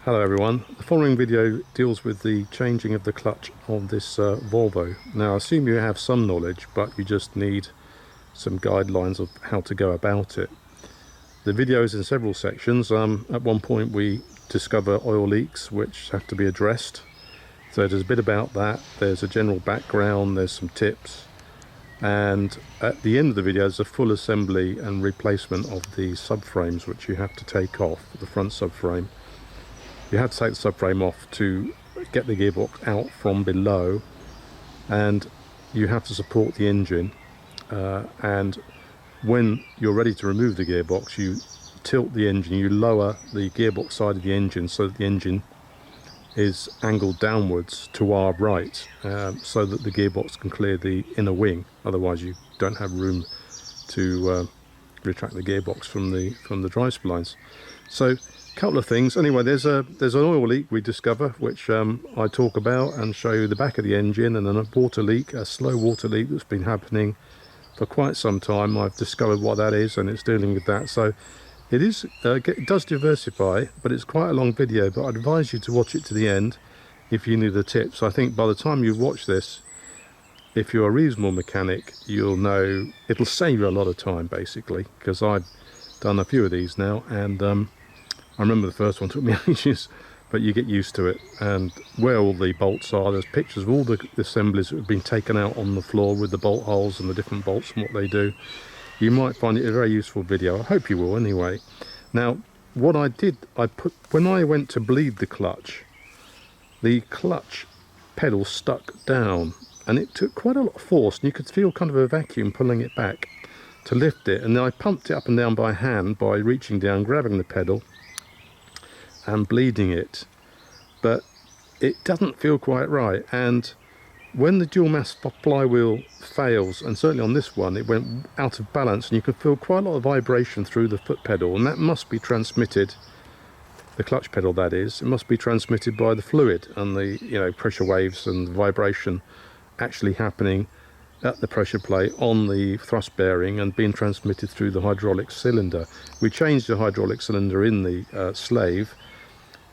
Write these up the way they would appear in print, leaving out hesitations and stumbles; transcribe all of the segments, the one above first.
Hello everyone, the following video deals with the changing of the clutch on this Volvo. Now I assume you have some knowledge, but you just need some guidelines of how to go about it. The video is in several sections. At one point we discover oil leaks which have to be addressed. So there's a bit about that, there's a general background, there's some tips. And at the end of the video there's a full assembly and replacement of the subframes which you have to take off, the front subframe. You have to take the subframe off to get the gearbox out from below, and you have to support the engine, and when you're ready to remove the gearbox you tilt the engine, you lower the gearbox side of the engine so that the engine is angled downwards to our right, so that the gearbox can clear the inner wing. Otherwise you don't have room to retract the gearbox from the drive splines. So couple of things. Anyway, there's an oil leak we discover, which I talk about and show you the back of the engine, and then a water leak, a slow water leak that's been happening for quite some time. I've discovered what that is, and it's dealing with that. So it does diversify, but it's quite a long video, but I'd advise you to watch it to the end if you need the tips. I think by the time you watch this, if you're a reasonable mechanic, you'll know it'll save you a lot of time basically, because I've done a few of these now, and I remember the first one took me ages, but you get used to it. And where all the bolts are, there's pictures of all the assemblies that have been taken out on the floor with the bolt holes and the different bolts and what they do. You might find it a very useful video. I hope you will anyway. Now, what I did, when I went to bleed the clutch pedal stuck down, and it took quite a lot of force, and you could feel kind of a vacuum pulling it back to lift it. And then I pumped it up and down by hand by reaching down, grabbing the pedal and bleeding it, but it doesn't feel quite right. And when the dual mass flywheel fails, and certainly on this one it went out of balance, and you can feel quite a lot of vibration through the foot pedal, and that must be transmitted, the clutch pedal that is, it must be transmitted by the fluid and the pressure waves and the vibration actually happening at the pressure plate on the thrust bearing and being transmitted through the hydraulic cylinder. We changed the hydraulic cylinder in the slave,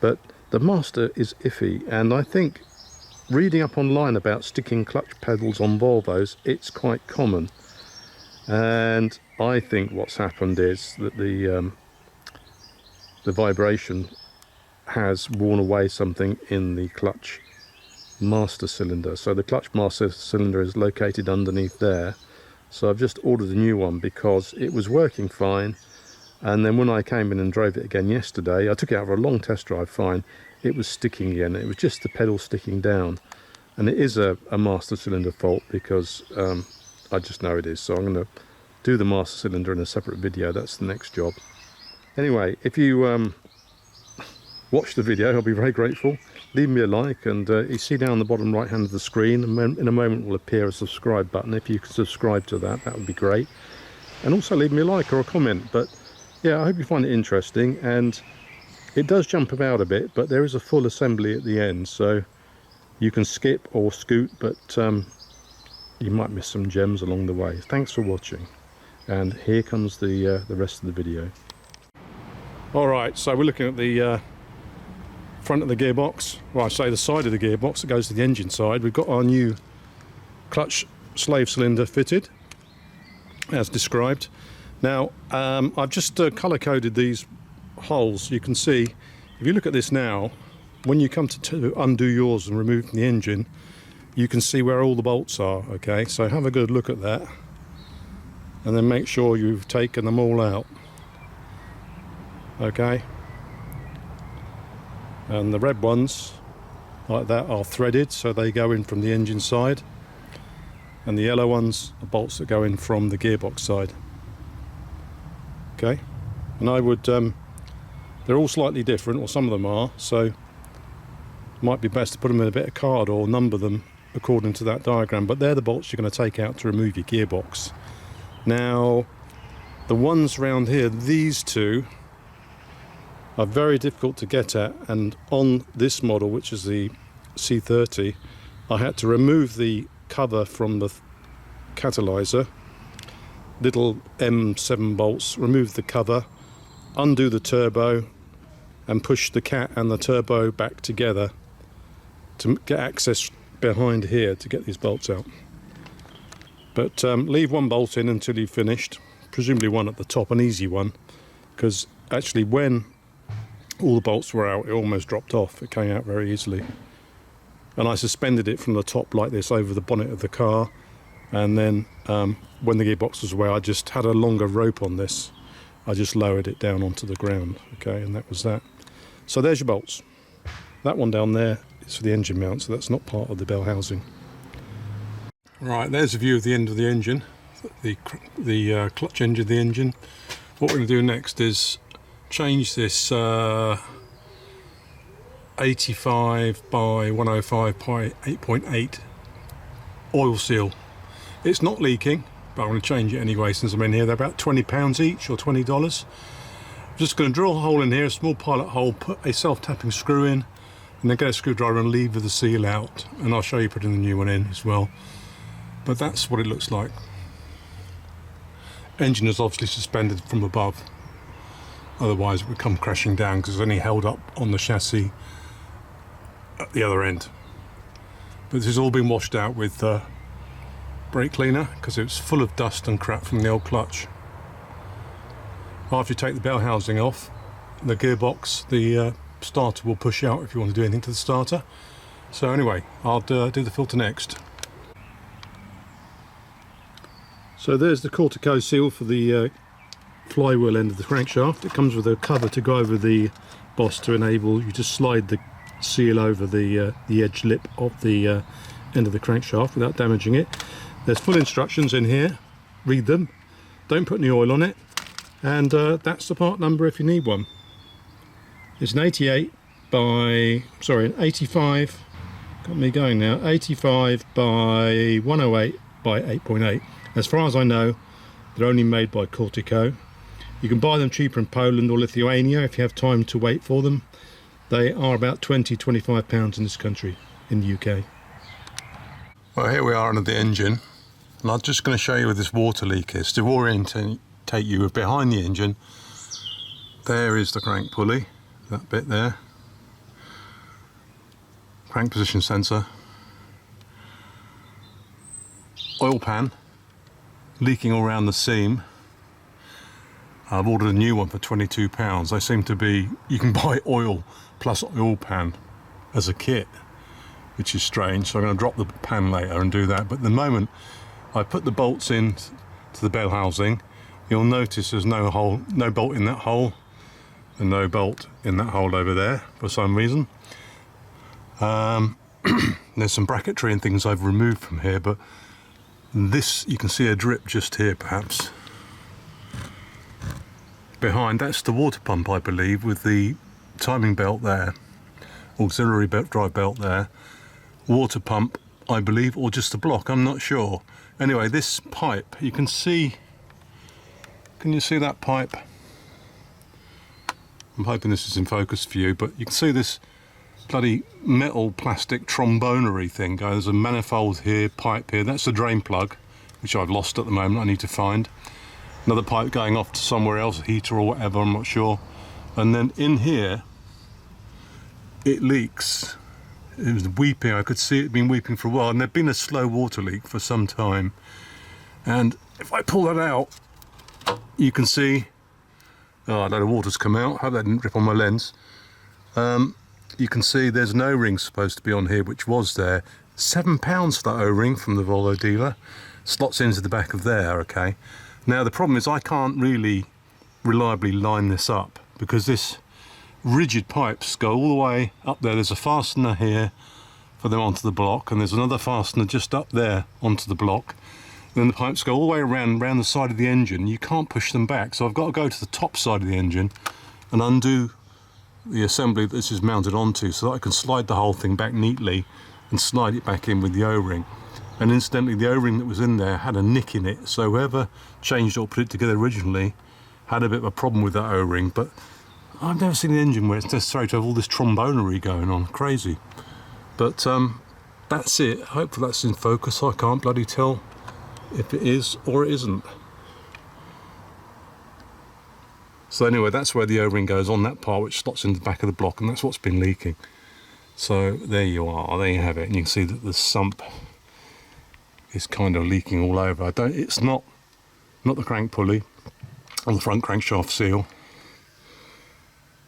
but the master is iffy, and I think reading up online about sticking clutch pedals on Volvos, it's quite common. And I think what's happened is that the vibration has worn away something in the clutch master cylinder. So the clutch master cylinder is located underneath there. So I've just ordered a new one because it was working fine, and then when I came in and drove it again yesterday, I took it out for a long test drive, fine, it was sticking again. It was just the pedal sticking down, and it is a master cylinder fault, because I just know it is. So I'm going to do the master cylinder in a separate video. That's the next job. Anyway, if you watch the video, I'll be very grateful. Leave me a like, and you see down the bottom right hand of the screen, in a moment will appear a subscribe button. If you could subscribe to that, that would be great. And also leave me a like or a comment. But yeah, I hope you find it interesting, and it does jump about a bit, but there is a full assembly at the end, so you can skip or scoot, but you might miss some gems along the way. Thanks for watching, and here comes the rest of the video. Alright, so we're looking at the front of the gearbox, well, I say the side of the gearbox that goes to the engine side. We've got our new clutch slave cylinder fitted as described. Now I've just colour coded these holes. You can see, if you look at this now, when you come to undo yours and remove from the engine, you can see where all the bolts are. Okay, so have a good look at that, and then make sure you've taken them all out. Okay, and the red ones like that are threaded, so they go in from the engine side, and the yellow ones are bolts that go in from the gearbox side. Okay, and I would they're all slightly different, or some of them are, so it might be best to put them in a bit of card or number them according to that diagram. But they're the bolts you're going to take out to remove your gearbox. Now the ones around here, these two, are very difficult to get at, and on this model, which is the C30, I had to remove the cover from the catalyzer, little M7 bolts, remove the cover, undo the turbo, and push the cat and the turbo back together to get access behind here to get these bolts out. But leave one bolt in until you've finished, presumably one at the top, an easy one, because actually when all the bolts were out it almost dropped off. It came out very easily. And I suspended it from the top like this over the bonnet of the car, and then when the gearbox was away I just had a longer rope on this. I just lowered it down onto the ground, okay, and that was that. So there's your bolts. That one down there is for the engine mount, so that's not part of the bell housing. Right, there's a view of the end of the engine, the clutch end of the engine. What we're going to do next is change this 85 by 105 by 8.8 oil seal. It's not leaking, but I'm going to change it anyway since I'm in here. They're about £20 each, or $20. I'm just going to drill a hole in here, a small pilot hole, put a self-tapping screw in, and then get a screwdriver and lever the seal out. And I'll show you putting the new one in as well. But that's what it looks like. Engine is obviously suspended from above, otherwise it would come crashing down because it's only held up on the chassis at the other end. But this has all been washed out with brake cleaner because it was full of dust and crap from the old clutch. After you take the bell housing off, the gearbox, the starter will push out if you want to do anything to the starter. So anyway, I'll do the filter next. So there's the Cortico seal for the flywheel end of the crankshaft. It comes with a cover to go over the boss to enable you to slide the seal over the edge lip of the end of the crankshaft without damaging it. There's full instructions in here. Read them. Don't put any oil on it. And that's the part number if you need one. It's an 85 got me going now, 85 by 108 by 8.8. As far as I know, they're only made by Cortico. You can buy them cheaper in Poland or Lithuania if you have time to wait for them. They are about £20–25 in this country, in the UK. Well, here we are under the engine, and I'm just going to show you where this water leak is. To orientate you behind the engine, there is the crank pulley, that bit there. Crank position sensor. Oil pan leaking all around the seam. I've ordered a new one for £22. They seem to be, you can buy oil plus oil pan as a kit, which is strange. So I'm going to drop the pan later and do that. But at the moment I put the bolts in to the bell housing. You'll notice there's no hole, no bolt in that hole, and no bolt in that hole over there for some reason. There's some bracketry and things I've removed from here, but this, you can see a drip just here perhaps. Behind, that's the water pump I believe, with the timing belt there, auxiliary drive belt there, water pump I believe, or just a block, I'm not sure. Anyway, this pipe, you can see, can you see that pipe? I'm hoping this is in focus for you, but you can see this bloody metal plastic trombonery thing. There's a manifold here, pipe here, that's the drain plug, which I've lost at the moment, I need to find. Another pipe going off to somewhere else, a heater or whatever, I'm not sure. And then in here, it leaks. It was weeping, I could see it had been weeping for a while, and there'd been a slow water leak for some time. And if I pull that out, you can see, oh, a load of water's come out, hope that didn't rip on my lens. You can see there's an O-ring supposed to be on here, which was there. £7 for that O-ring from the Volvo dealer. Slots into the back of there, okay. Now the problem is I can't really reliably line this up because this rigid pipes go all the way up there. There's a fastener here for them onto the block, and there's another fastener just up there onto the block. And then the pipes go all the way around the side of the engine. You can't push them back, so I've got to go to the top side of the engine and undo the assembly that this is mounted onto so that I can slide the whole thing back neatly and slide it back in with the O-ring. And incidentally, the O-ring that was in there had a nick in it, so whoever changed it or put it together originally had a bit of a problem with that O-ring. But I've never seen an engine where it's necessary to have all this trombonery going on. Crazy. But that's it. Hopefully that's in focus. I can't bloody tell if it is or it isn't. So anyway, that's where the O-ring goes, on that part which slots in the back of the block, and that's what's been leaking. So there you are, there you have it, and you can see that the sump is kind of leaking all over. It's not the crank pulley on the front crankshaft seal.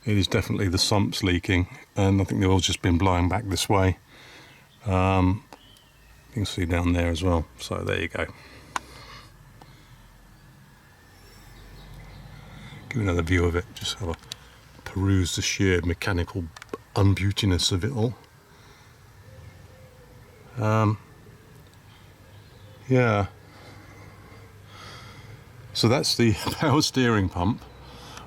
It is definitely the sump's leaking, and I think the oil's just been blowing back this way. You can see down there as well. So there you go. Give you another view of it, just have a peruse the sheer mechanical unbeautiness of it all. Yeah. So that's the power steering pump,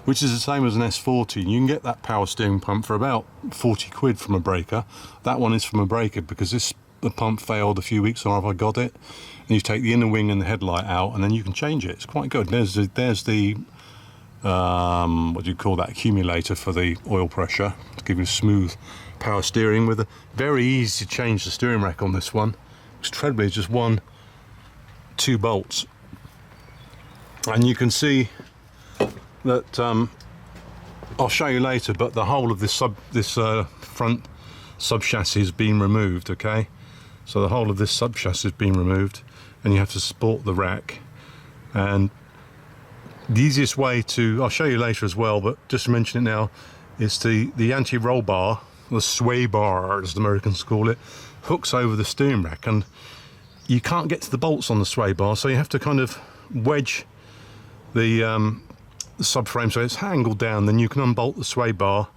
which is the same as an S40. You can get that power steering pump for about 40 quid from a breaker. That one is from a breaker because the pump failed a few weeks after I got it. And you take the inner wing and the headlight out, and then you can change it. It's quite good. There's the what do you call that, accumulator for the oil pressure to give you smooth power steering, with a very easy to change the steering rack on this one. It's treadway, just 2 bolts, and you can see that I'll show you later, but the whole of this front sub chassis has been removed. Okay, so the whole of this sub chassis has been removed, and you have to support the rack. And the easiest way to, I'll show you later as well, but just to mention it now, is the anti-roll bar, the sway bar as the Americans call it, hooks over the steering rack, and you can't get to the bolts on the sway bar, so you have to kind of wedge the subframe so it's angled down. Then you can unbolt the sway bar,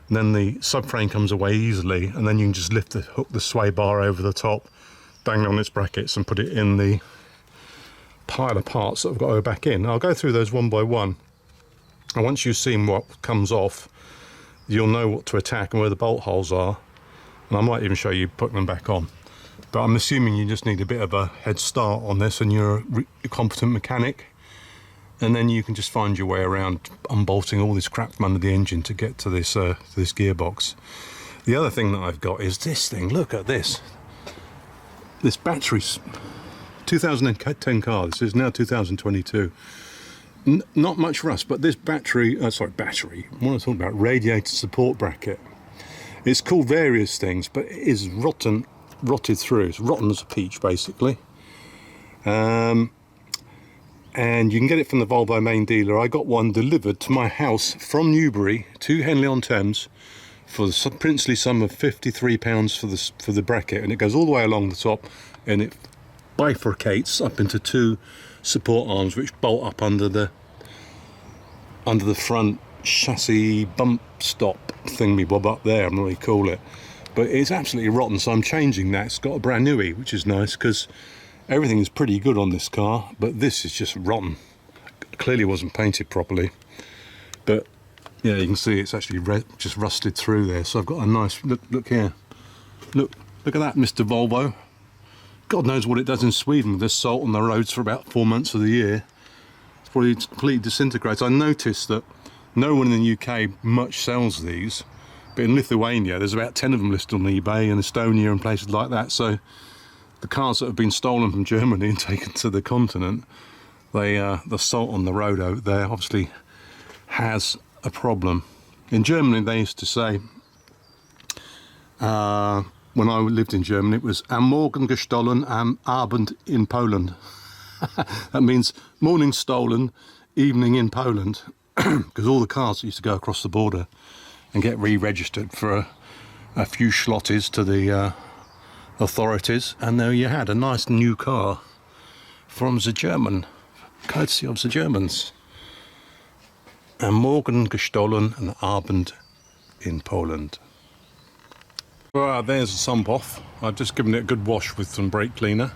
and then the subframe comes away easily, and then you can just hook the sway bar over the top, dangle on its brackets, and put it in the pile of parts that I've got to go back in. I'll go through those one by one, and once you've seen what comes off, you'll know what to attack and where the bolt holes are, and I might even show you putting them back on. But I'm assuming you just need a bit of a head start on this, and you're a competent mechanic, and then you can just find your way around unbolting all this crap from under the engine to get to this gearbox. The other thing that I've got is this thing. Look at this battery. 2010 car, this is now 2022. Not much rust, but this battery, what am I talking about? Radiator support bracket. It's called various things, but it is rotted through. It's rotten as a peach, basically. And you can get it from the Volvo main dealer. I got one delivered to my house from Newbury to Henley-on-Thames for the princely sum of £53 for the bracket, and it goes all the way along the top, and it bifurcates up into 2 support arms which bolt up under the front chassis bump stop thingy bob up there. I'm not really call it, but it's absolutely rotten, so I'm changing that. It's got a brand newie, which is nice because everything is pretty good on this car, but this is just rotten. Clearly wasn't painted properly, but yeah, you can see it's actually just rusted through there. So I've got a nice look here. Look at that, Mr. Volvo. God knows what it does in Sweden with this salt on the roads for about 4 months of the year. It's probably completely disintegrates. I noticed that no one in the UK much sells these, but in Lithuania there's about 10 of them listed on eBay, and Estonia and places like that. So the cars that have been stolen from Germany and taken to the continent, the salt on the road over there obviously has a problem. In Germany they used to say, when I lived in Germany, it was am Morgen gestohlen, am Abend in Poland. That means morning stolen, evening in Poland, because all the cars used to go across the border and get re-registered for a few schlotties to the authorities, and there you had a nice new car from the German, courtesy of the Germans. Am Morgen gestohlen, an Abend in Poland. Well, there's the sump off. I've just given it a good wash with some brake cleaner.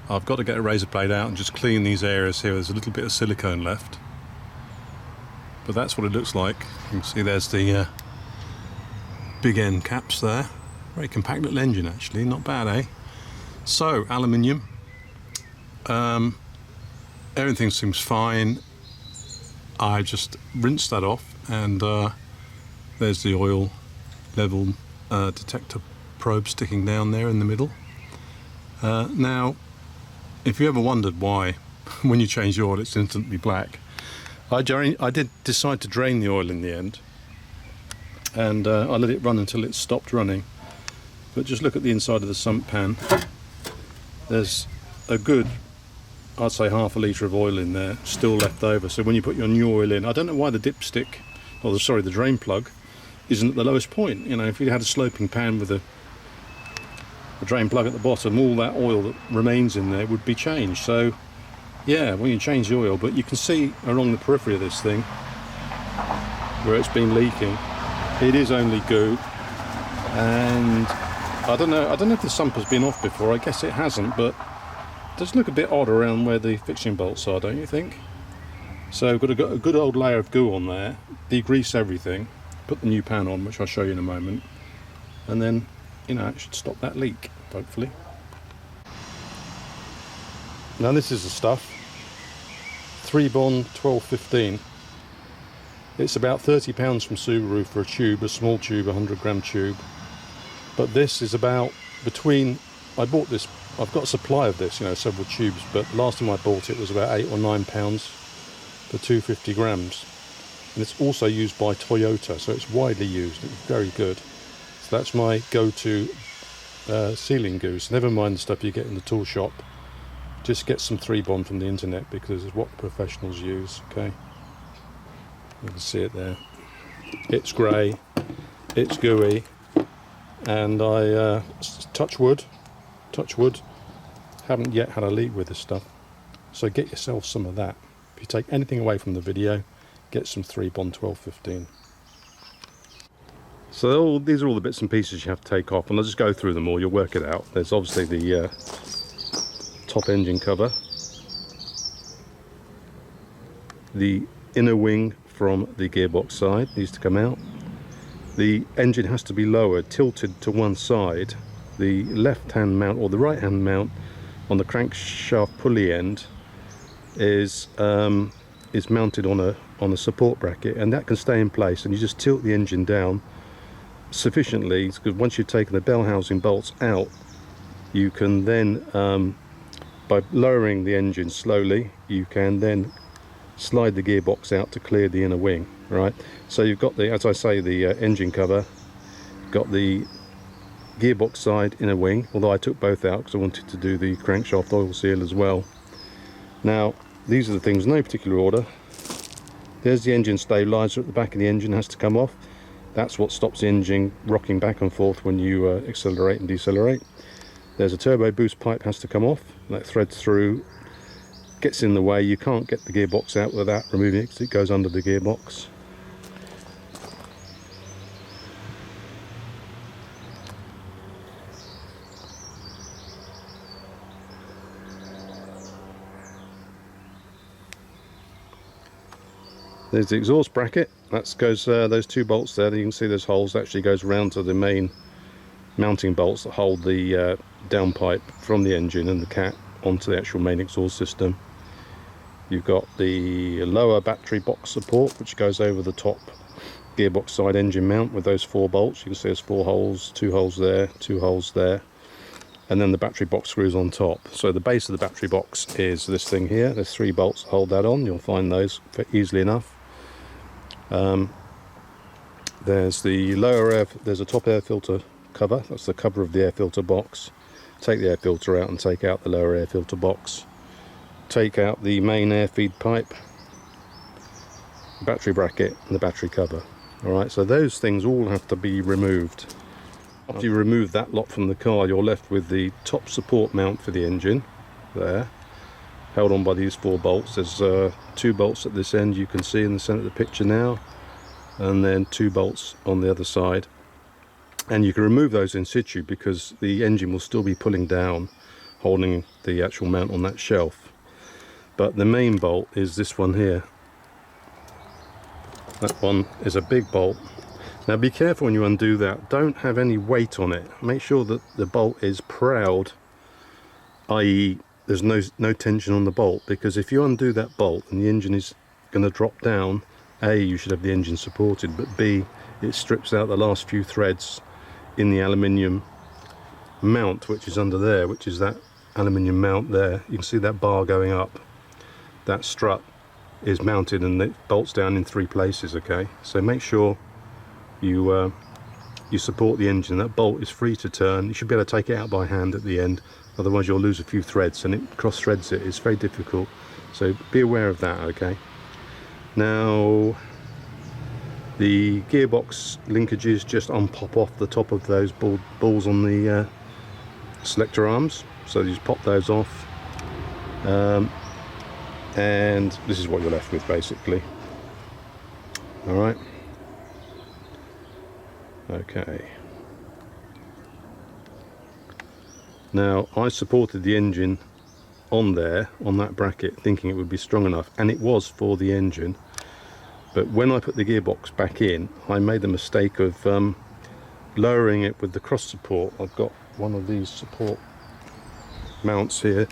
I've got to get a razor blade out and just clean these areas here. There's a little bit of silicone left, but that's what it looks like. You can see there's the big end caps there. Very compact little engine actually, not bad, eh? So, aluminium. Everything seems fine. I just rinsed that off, and there's the oil level detector probe sticking down there in the middle. Now, if you ever wondered why when you change the oil it's instantly black, I did decide to drain the oil in the end, and I let it run until it stopped running. But just look at the inside of the sump pan. There's a good, I'd say, half a litre of oil in there still left over. So when you put your new oil in, I don't know why the dipstick, or sorry, the drain plug isn't at the lowest point. You know, if you had a sloping pan with a drain plug at the bottom, all that oil that remains in there would be changed. So yeah, when you change the oil, but you can see along the periphery of this thing where it's been leaking, it is only goo. And I don't know if the sump has been off before. I guess it hasn't, but it does look a bit odd around where the fixing bolts are, don't you think? So I've got a good old layer of goo on there, degrease everything, put the new pan on, which I'll show you in a moment, and then, you know, it should stop that leak, hopefully. Now this is the stuff. 3-Bond 1215. It's about £30 from Subaru for a tube, a small tube, 100-gram tube. But this is about between, I bought this, I've got a supply of this, you know, several tubes, but last time I bought it was about £8 or £9 for 250 grams. And it's also used by Toyota, so it's widely used. It's very good. So that's my go-to sealing goo. So never mind the stuff you get in the tool shop. Just get some 3-Bond from the internet, because it's what the professionals use. Okay, you can see it there. It's grey, it's gooey, and I touch wood, haven't yet had a leak with this stuff. So get yourself some of that. If you take anything away from the video, get some 3-Bond 1215. So these are all the bits and pieces you have to take off, and I'll just go through them all. You'll work it out. There's obviously the top engine cover, the inner wing from the gearbox side needs to come out. The engine has to be lowered, tilted to one side. The left hand mount or the right hand mount on the crankshaft pulley end is mounted on a support bracket, and that can stay in place, and you just tilt the engine down sufficiently, because once you've taken the bell housing bolts out, you can then by lowering the engine slowly, you can then slide the gearbox out to clear the inner wing, right? So you've got the, as I say, the engine cover, got the gearbox side inner wing, although I took both out because I wanted to do the crankshaft oil seal as well. Now these are the things in no particular order. There's the engine stabilizer at the back of the engine, has to come off. That's what stops the engine rocking back and forth when you accelerate and decelerate. There's a turbo boost pipe, has to come off. That threads through, gets in the way. You can't get the gearbox out without removing it because it goes under the gearbox. There's the exhaust bracket. That goes those two bolts there. You can see there's holes. That actually goes round to the main mounting bolts that hold the downpipe from the engine and the cat onto the actual main exhaust system. You've got the lower battery box support, which goes over the top gearbox side engine mount with those 4 bolts. You can see there's 4 holes, 2 holes there, 2 holes there, and then the battery box screws on top. So the base of the battery box is this thing here. There's 3 bolts that hold that on. You'll find those easily enough. There's the lower air, there's a top air filter cover. That's the cover of the air filter box. Take the air filter out and take out the lower air filter box. Take out the main air feed pipe, battery bracket, and the battery cover. Alright, so those things all have to be removed. After you remove that lot from the car, you're left with the top support mount for the engine there, held on by these 4 bolts. There's 2 bolts at this end, you can see in the centre of the picture now, and then 2 bolts on the other side. And you can remove those in situ because the engine will still be pulling down, holding the actual mount on that shelf. But the main bolt is this one here. That one is a big bolt. Now be careful when you undo that. Don't have any weight on it. Make sure that the bolt is proud, i.e. there's no tension on the bolt, because if you undo that bolt and the engine is going to drop down, A, you should have the engine supported, but B, it strips out the last few threads in the aluminium mount, which is under there, which is that aluminium mount there. You can see that bar going up, that strut is mounted and it bolts down in 3 places. Okay, so make sure you you support the engine. That bolt is free to turn. You should be able to take it out by hand at the end, otherwise you'll lose a few threads and it cross threads it. It's very difficult, so be aware of that. Okay, now the gearbox linkages just pop off the top of those balls on the selector arms, so you just pop those off, and this is what you're left with basically. All right, okay. Now I supported the engine on there, on that bracket, thinking it would be strong enough, and it was for the engine. But when I put the gearbox back in, I made the mistake of lowering it with the cross support. I've got one of these support mounts here.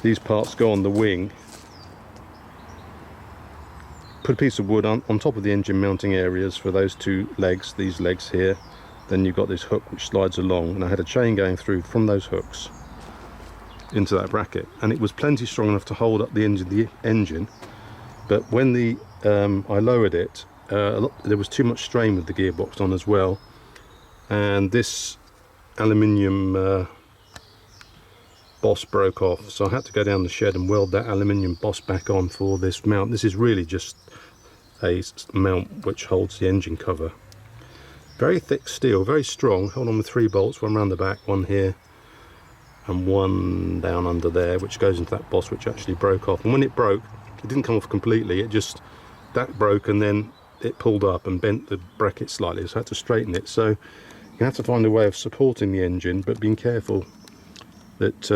These parts go on the wing. Put a piece of wood on top of the engine mounting areas for those 2 legs, these legs here. Then you've got this hook which slides along, and I had a chain going through from those hooks into that bracket, and it was plenty strong enough to hold up the engine. But when I lowered it, there was too much strain with the gearbox on as well, and this aluminium boss broke off, so I had to go down the shed and weld that aluminium boss back on for this mount. This is really just a mount which holds the engine cover. Very thick steel, very strong. Hold on with 3 bolts, one around the back, one here, and one down under there, which goes into that boss, which actually broke off. And when it broke, it didn't come off completely, that broke, and then it pulled up and bent the bracket slightly, so I had to straighten it. So you have to find a way of supporting the engine, but being careful that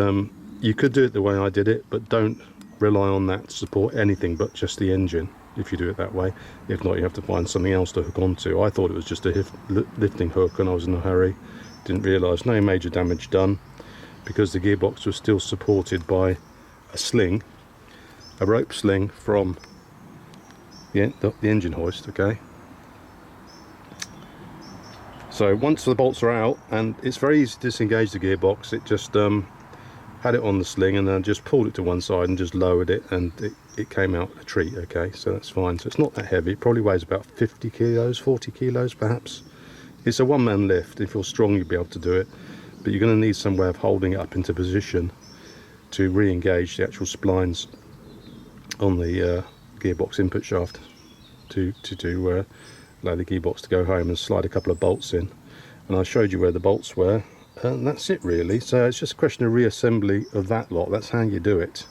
you could do it the way I did it, but don't rely on that to support anything but just the engine if you do it that way. If not, you have to find something else to hook onto. I thought it was just a lifting hook, and I was in a hurry, didn't realise. No major damage done, because the gearbox was still supported by a sling, a rope sling from the engine hoist. Okay, so once the bolts are out, and it's very easy to disengage the gearbox, it just had it on the sling, and then just pulled it to one side and just lowered it, and it came out a treat. Okay, so that's fine. So it's not that heavy. It probably weighs about 50 kilos, 40 kilos perhaps. It's a one-man lift. If you're strong, you'll be able to do it, but you're going to need some way of holding it up into position to re-engage the actual splines on the gearbox input shaft to allow the gearbox to go home, and slide a couple of bolts in. And I showed you where the bolts were, and that's it really. So it's just a question of reassembly of that lot. That's how you do it.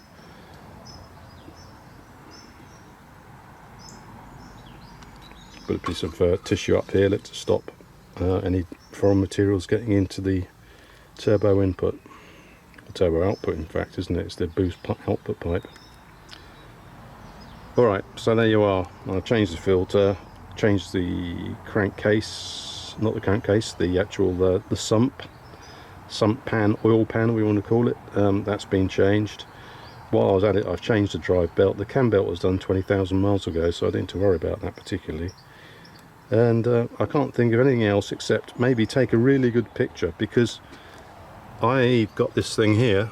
Put a piece of tissue up here, let it stop any foreign materials getting into the turbo input, or turbo output in fact, isn't it? It's the boost output pipe. Alright, so there you are. I've changed the filter, changed the crankcase, not the crankcase, the actual the sump pan, oil pan we want to call it. That's been changed. While I was at it, I've changed the drive belt. The cam belt was done 20,000 miles ago, so I didn't need to worry about that particularly. And I can't think of anything else except maybe take a really good picture, because I've got this thing here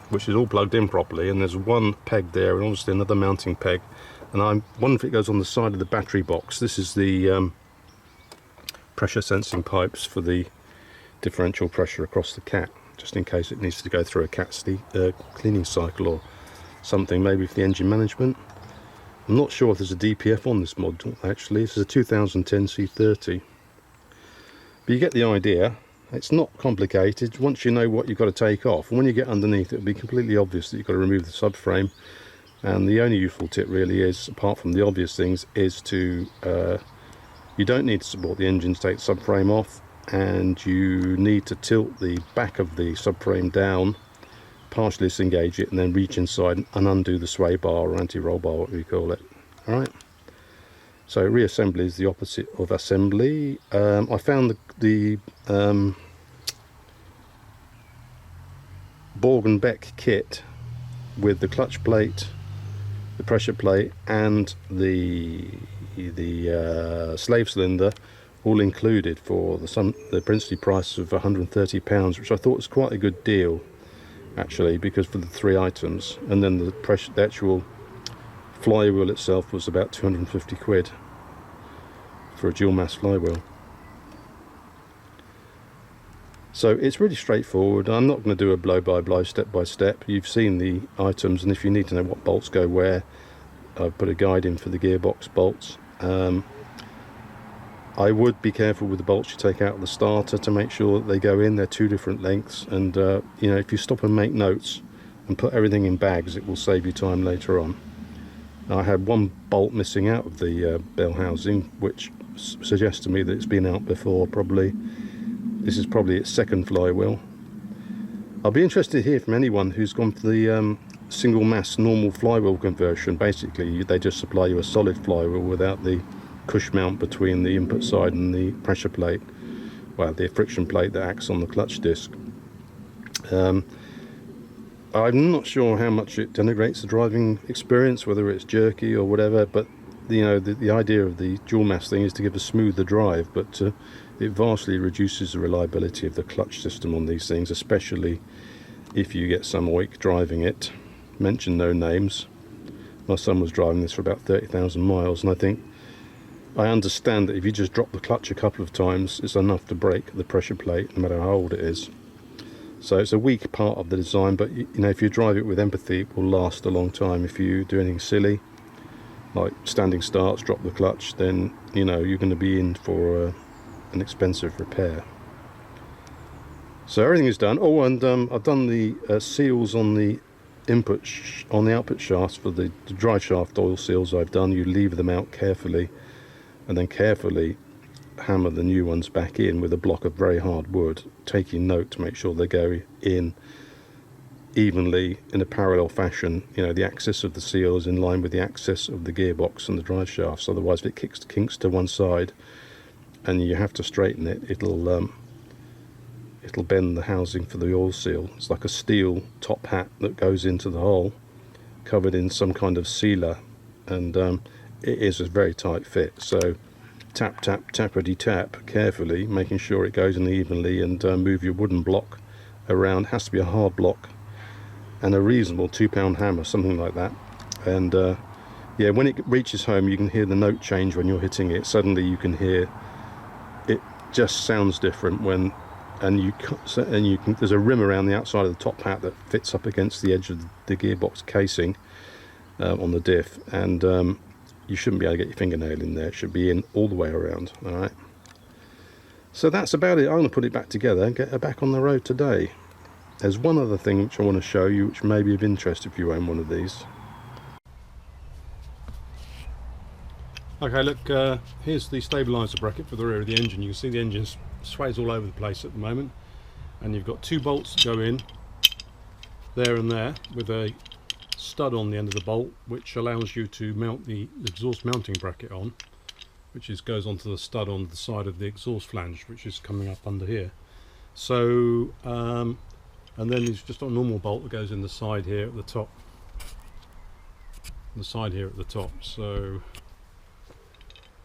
which is all plugged in properly, and there's one peg there and obviously another mounting peg, and I wonder if it goes on the side of the battery box. This is the pressure sensing pipes for the differential pressure across the cat, just in case it needs to go through a cat cleaning cycle or something, maybe for the engine management. I'm not sure if there's a DPF on this model actually. This is a 2010 C30, but you get the idea. It's not complicated once you know what you've got to take off, and when you get underneath it'll be completely obvious that you've got to remove the subframe. And the only useful tip really is, apart from the obvious things, is to you don't need to support the engine to take the subframe off, and you need to tilt the back of the subframe down, partially disengage it, and then reach inside and undo the sway bar or anti-roll bar, what we call it. Alright, so reassembly is the opposite of assembly. I found the Borg and Beck kit with the clutch plate, the pressure plate, and the slave cylinder all included for the princely price of £130, which I thought was quite a good deal actually, because for the 3 items, and then the actual flywheel itself was about 250 quid for a dual mass flywheel. So it's really straightforward. I'm not going to do a blow by blow, step by step. You've seen the items, and if you need to know what bolts go where, I've put a guide in for the gearbox bolts. I would be careful with the bolts you take out of the starter to make sure that they go in. They're two different lengths, and you know, if you stop and make notes and put everything in bags, it will save you time later on. I had one bolt missing out of the bell housing, which suggests to me that it's been out before. Probably this is probably its second flywheel. I'll be interested to hear from anyone who's gone for the single mass normal flywheel conversion. Basically they just supply you a solid flywheel without the cush mount between the input side and the pressure plate, well, the friction plate that acts on the clutch disc. I'm not sure how much it denigrates the driving experience, whether it's jerky or whatever, but you know, the idea of the dual mass thing is to give a smoother drive, but it vastly reduces the reliability of the clutch system on these things, especially if you get some oik driving it. Mention no names. My son was driving this for about 30,000 miles, and I understand that if you just drop the clutch a couple of times, it's enough to break the pressure plate, no matter how old it is. So it's a weak part of the design, but you know, if you drive it with empathy, it will last a long time. If you do anything silly, like standing starts, drop the clutch, then you know you're going to be in for an expensive repair. So everything is done. Oh, and I've done the seals on the output shafts for the Driveshaft Oil Seals. I've done. You lever them out carefully, and then carefully hammer the new ones back in with a block of very hard wood, taking note to make sure they go in evenly in a parallel fashion. You know, the axis of the seal is in line with the axis of the gearbox and the drive shafts. Otherwise, if it kinks to one side and you have to straighten it, it'll bend the housing for the oil seal. It's like a steel top hat that goes into the hole, covered in some kind of sealer, and it is a very tight fit. So tap, tap, tappity tap carefully, making sure it goes in evenly, and move your wooden block around. It has to be a hard block and a reasonable 2-pound hammer, something like that. And yeah, when it reaches home, you can hear the note change when you're hitting it. Suddenly you can hear it, just sounds different when, and you can, there's a rim around the outside of the top hat that fits up against the edge of the gearbox casing on the diff, and you shouldn't be able to get your fingernail in there. It should be in all the way around. All right, so that's about it. I'm going to put it back together and get her back on the road today. There's one other thing which I want to show you, which may be of interest if you own one of these. Okay, look, here's the stabiliser bracket for the rear of the engine. You can see the engine sways all over the place at the moment, and you've got 2 bolts that go in there and there with a stud on the end of the bolt, which allows you to mount the exhaust mounting bracket on, which goes onto the stud on the side of the exhaust flange, which is coming up under here. So and then there's just a normal bolt that goes in the side here at the top, so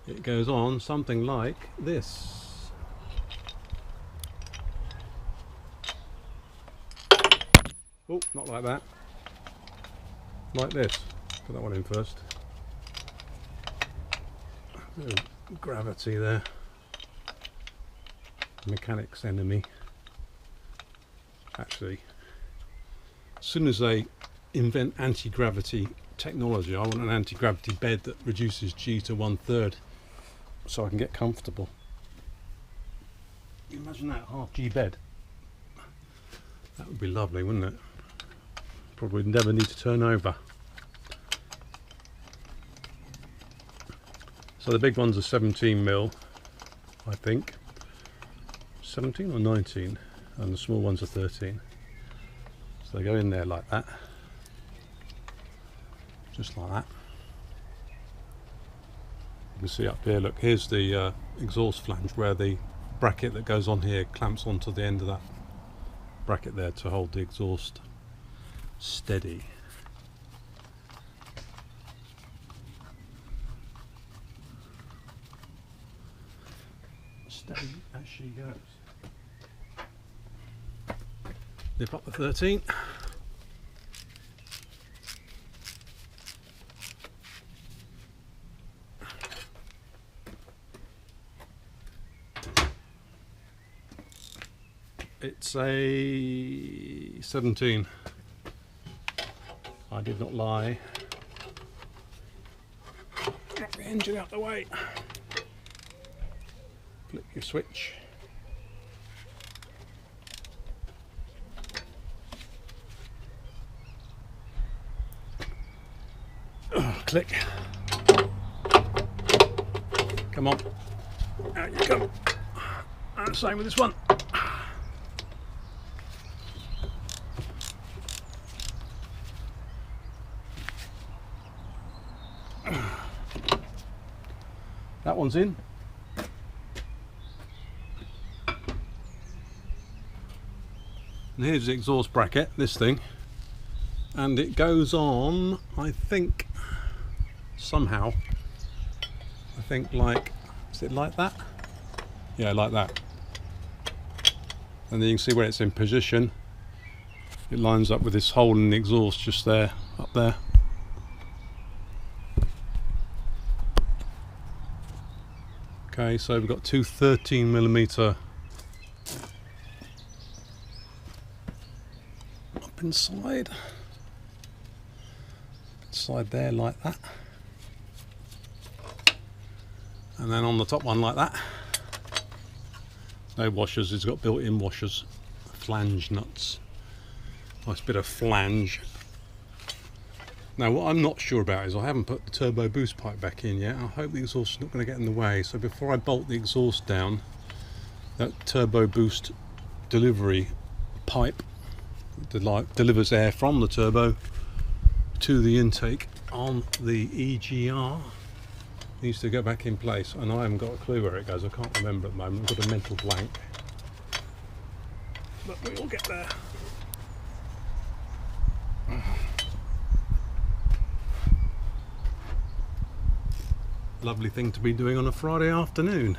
it goes on something like this. Oh, not like that, like this. Put that one in first. Gravity there, mechanic's enemy. Actually, as soon as they invent anti-gravity technology, I want an anti-gravity bed that reduces G to 1/3 so I can get comfortable. Imagine that, half G bed. That would be lovely, wouldn't it? Probably never need to turn over. So the big ones are 17mm, I think. 17 or 19? And the small ones are 13. So they go in there like that, just like that. You can see up here, look, here's the exhaust flange where the bracket that goes on here clamps onto the end of that bracket there to hold the exhaust steady. Steady as she goes. Nip up the 13. It's a 17. I did not lie. Get the engine out the way. Flip your switch. Click. Come on. Out you come. And same with this one. That one's in. And here's the exhaust bracket, this thing. And it goes on, I think, somehow. I think like, is it like that? Yeah, like that. And then you can see where it's in position. It lines up with this hole in the exhaust just there, up there. Okay, so we've got two 13mm up inside there like that, and then on the top one like that. No washers, it's got built-in washers, flange nuts, nice bit of flange. Now what I'm not sure about is I haven't put the turbo boost pipe back in yet. I hope the exhaust is not going to get in the way, so before I bolt the exhaust down, that turbo boost delivery pipe delivers air from the turbo to the intake on the EGR needs to go back in place, and I haven't got a clue where it goes. I can't remember at the moment. I've got a mental blank, but we'll get there. Lovely thing to be doing on a Friday afternoon.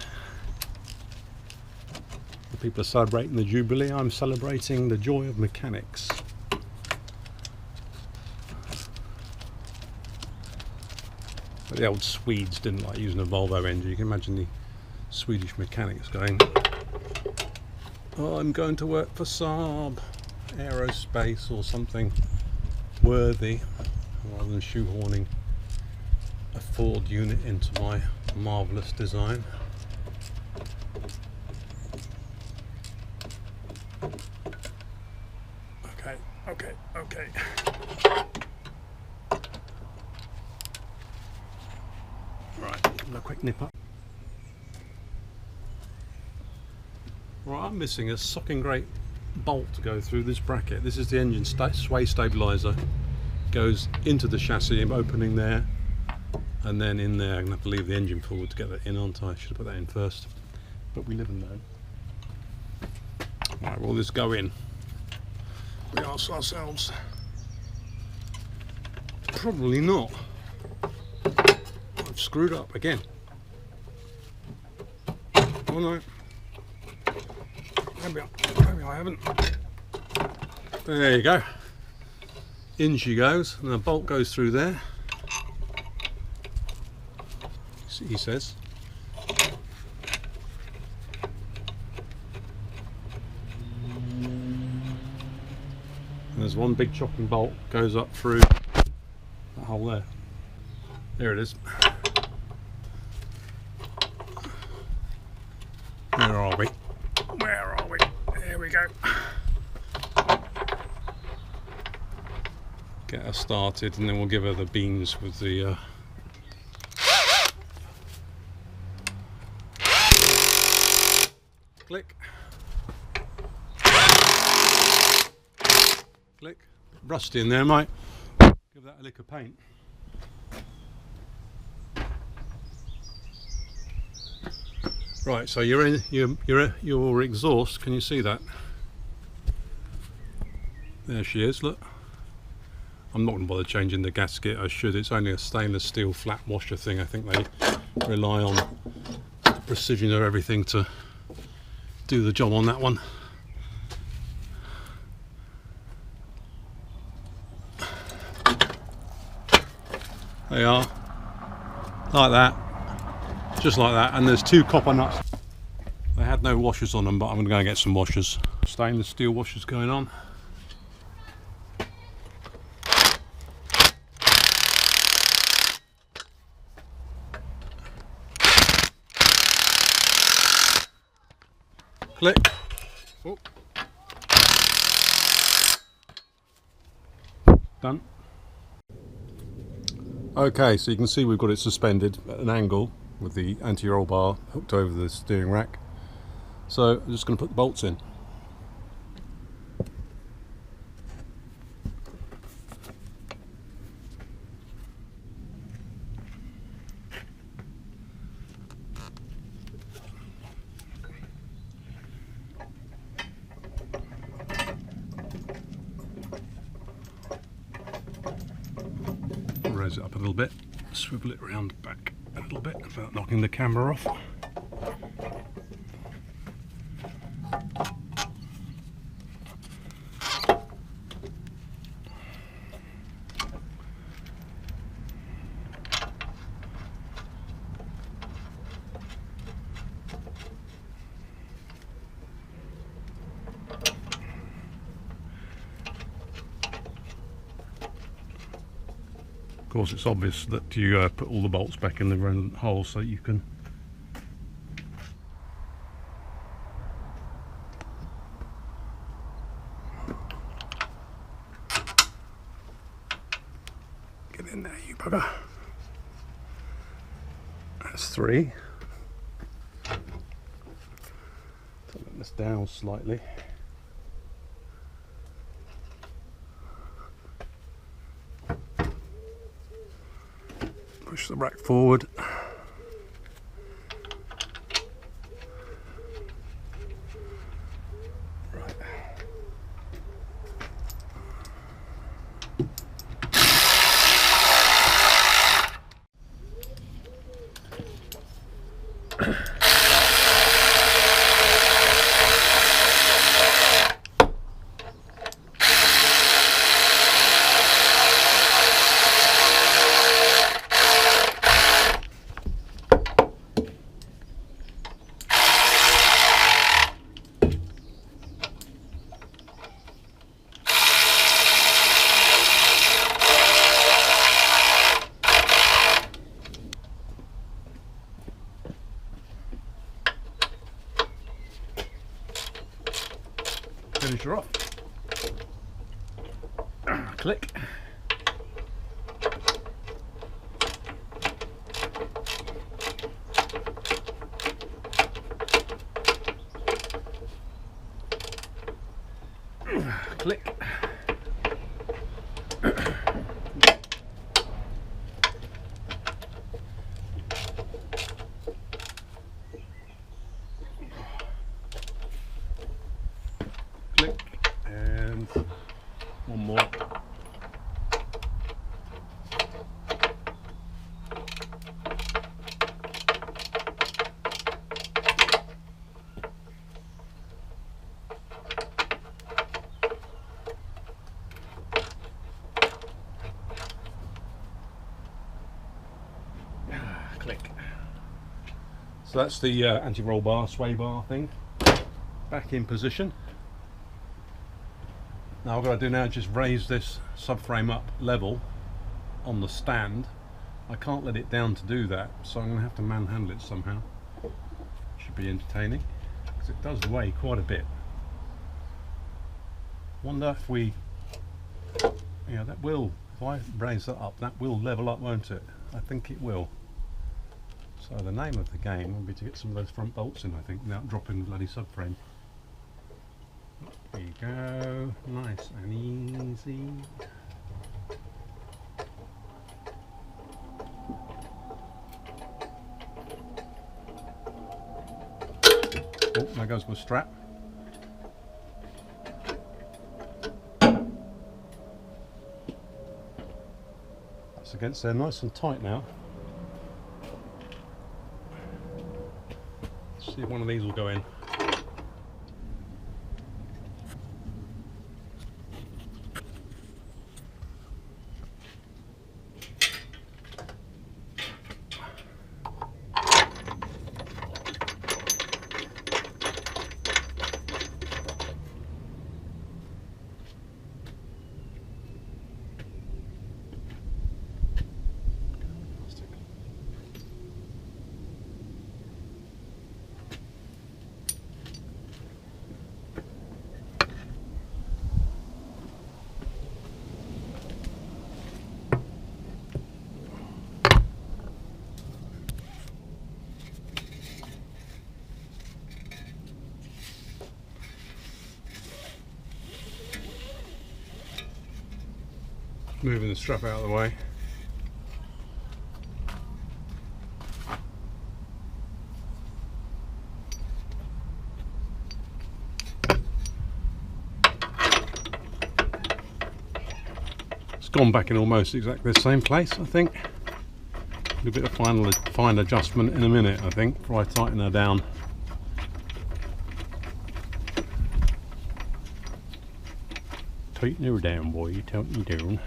The people are celebrating the Jubilee. I'm celebrating the joy of mechanics. But the old Swedes didn't like using a Volvo engine. You can imagine the Swedish mechanics going, oh, I'm going to work for Saab Aerospace or something worthy, rather than shoehorning a Ford unit into my marvellous design. Okay. Right, give it a quick nip up. Right, I'm missing a socking great bolt to go through this bracket. This is the engine sway stabiliser. Goes into the chassis, opening there, and then in there. I'm going to have to leave the engine forward to get that in, aren't I? Should have put that in first, but we live and learn. Right, will this go in? We ask ourselves. Probably not. I've screwed up again. Oh no. Maybe I haven't. There you go. In she goes, and the bolt goes through there. He says. And there's one big chopping bolt goes up through that hole there. There it is. Where are we? Where are we? There we go. Get her started, and then we'll give her the beans with the click. Click. Rusty in there, mate. Give that a lick of paint. Right, so you're in your exhaust. Can you see that? There she is. Look. I'm not going to bother changing the gasket. I should. It's only a stainless steel flat washer thing. I think they rely on the precision of everything to do the job on that one. They are like that, just like that, and there's two copper nuts. They had no washers on them, but I'm going to go and get some washers. stainless steel washers going on. Click. Oh. Done. Okay, so you can see we've got it suspended at an angle with the anti-roll bar hooked over the steering rack. So I'm just going to put the bolts in. Raise it up a little bit, swivel it around back a little bit without knocking the camera off. Of course, it's obvious that you put all the bolts back in the relevant holes so you can get in there, you bugger. That's 3. Turn this down slightly. Push the rack forward. Right. Finish her off. Click. Click. Click, and one more. Click. So that's the anti-roll bar, sway bar thing back in position. Now what I've got to do now is just raise this subframe up level on the stand. I can't let it down to do that, so I'm going to have to manhandle it somehow. Should be entertaining, because it does weigh quite a bit. Wonder if we, yeah, that will, if I raise that up, that will level up, won't it? I think it will. So the name of the game will be to get some of those front bolts in, I think, without dropping the bloody subframe. There you go, nice and easy. Oh, there goes my strap. That's against there, nice and tight now. Let's see if one of these will go in. Moving the strap out of the way. It's gone back in almost exactly the same place, I think. A bit of fine adjustment in a minute, I think, before I tighten her down. Tighten her down, boy, you tighten her down.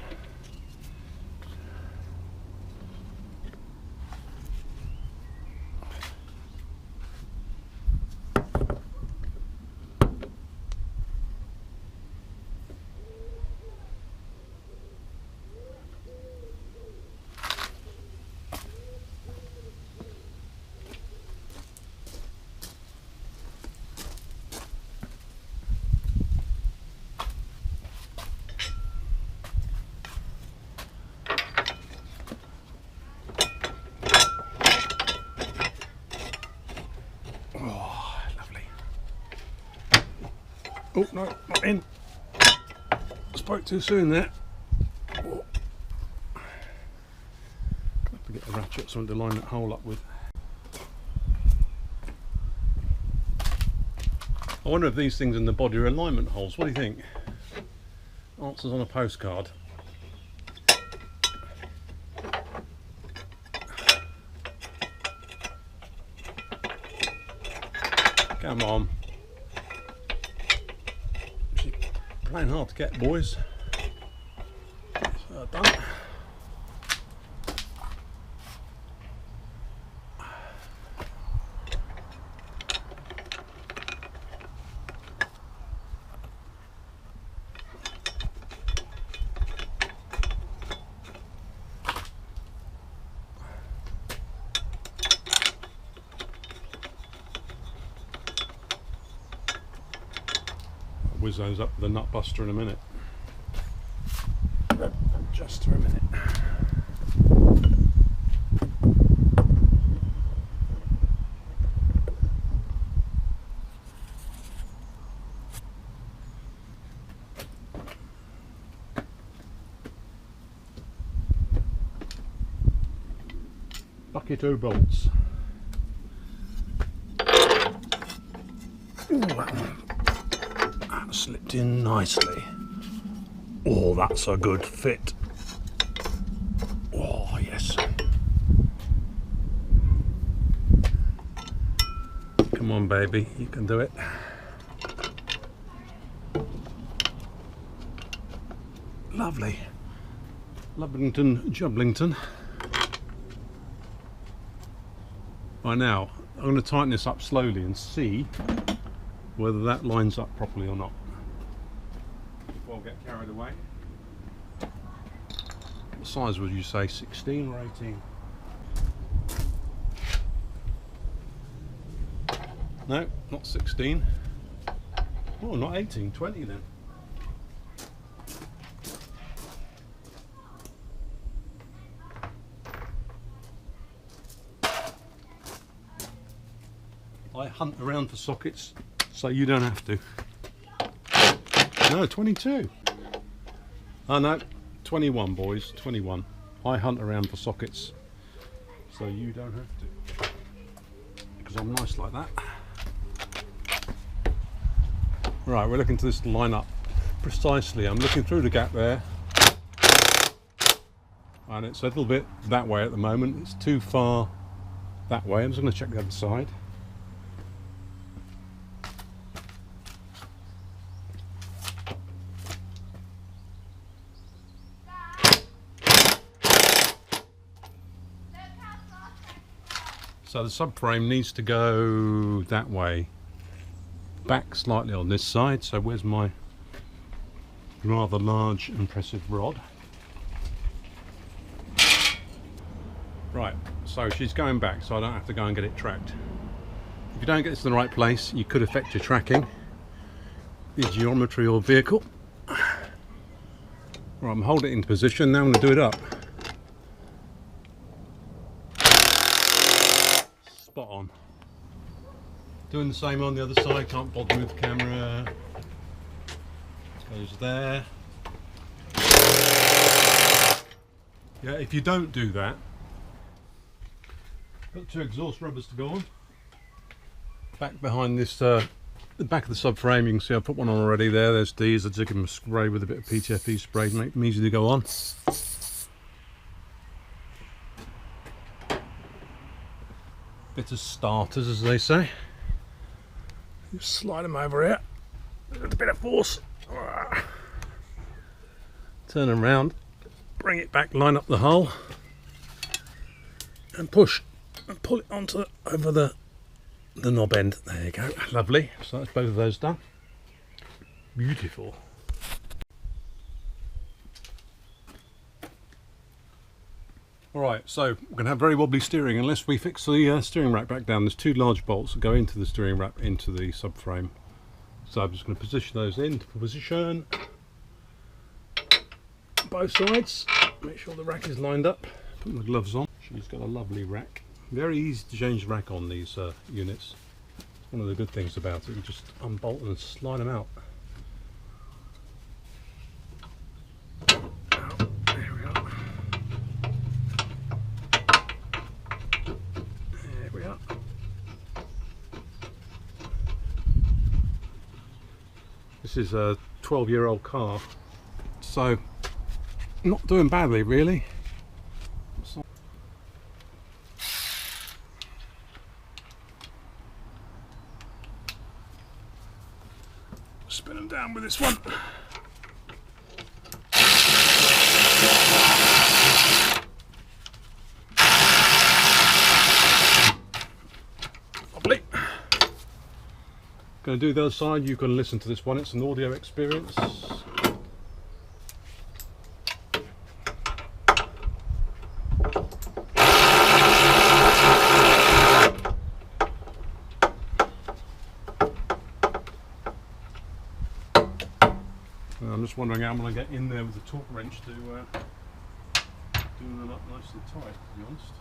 Oh no, not in. Spoke too soon there. Oh. Have to get a ratchet, something to line that hole up with. I wonder if these things in the body are alignment holes. What do you think? Answers on a postcard. Come on. Playing hard to get, boys. So done. Whiz those up with the nut buster in a minute. Just for a minute. Bucket o' bolts. Ooh, that one. Slipped in nicely. Oh, that's a good fit. Oh, yes. Come on, baby, you can do it. Lovely. Lubbington, Jublington. Right now, I'm going to tighten this up slowly and see whether that lines up properly or not. Before I get carried away. What size would you say, 16 or 18? No, not 16. Oh, not 18, 20 then. I hunt around for sockets so you don't have to. No, 22. Oh no, 21 boys, 21. I hunt around for sockets so you don't have to. Because I'm nice like that. Right, we're looking to this line up precisely. I'm looking through the gap there. And it's a little bit that way at the moment. It's too far that way. I'm just going to check the other side. So the subframe needs to go that way, back slightly on this side. So where's my rather large, impressive rod? Right, so she's going back, so I don't have to go and get it tracked. If you don't get this in the right place, you could affect your tracking, the geometry of vehicle. Right, I'm holding it into position, now I'm going to do it up. Spot on. Doing the same on the other side, can't bother with the camera. Goes there. Yeah, if you don't do that, got 2 exhaust rubbers to go on. Back behind this, the back of the subframe, you can see I put one on already there. There's these. I just give them a spray with a bit of PTFE spray to make them easy to go on. Bit of starters, as they say. Just slide them over here with a bit of force. Turn them round, bring it back, line up the hole, and push and pull it onto over the knob end. There you go, lovely. So that's both of those done. Beautiful. Alright, so we're going to have very wobbly steering unless we fix the steering rack back down. There's 2 large bolts that go into the steering rack, into the subframe. So I'm just going to position those into position. Both sides. Make sure the rack is lined up. Put my gloves on. She's got a lovely rack. Very easy to change the rack on these units. One of the good things about it, you just unbolt and slide them out. There we are. There we are. This is a 12-year-old car, so not doing badly really. Spin them down with this one. Lovely. Going to do the other side. You can listen to this one. It's an audio experience. I'm just wondering how I'm going to get in there with the torque wrench to do them up nice and tight, to be honest.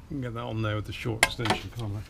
You can get that on there with the short extension, can't I?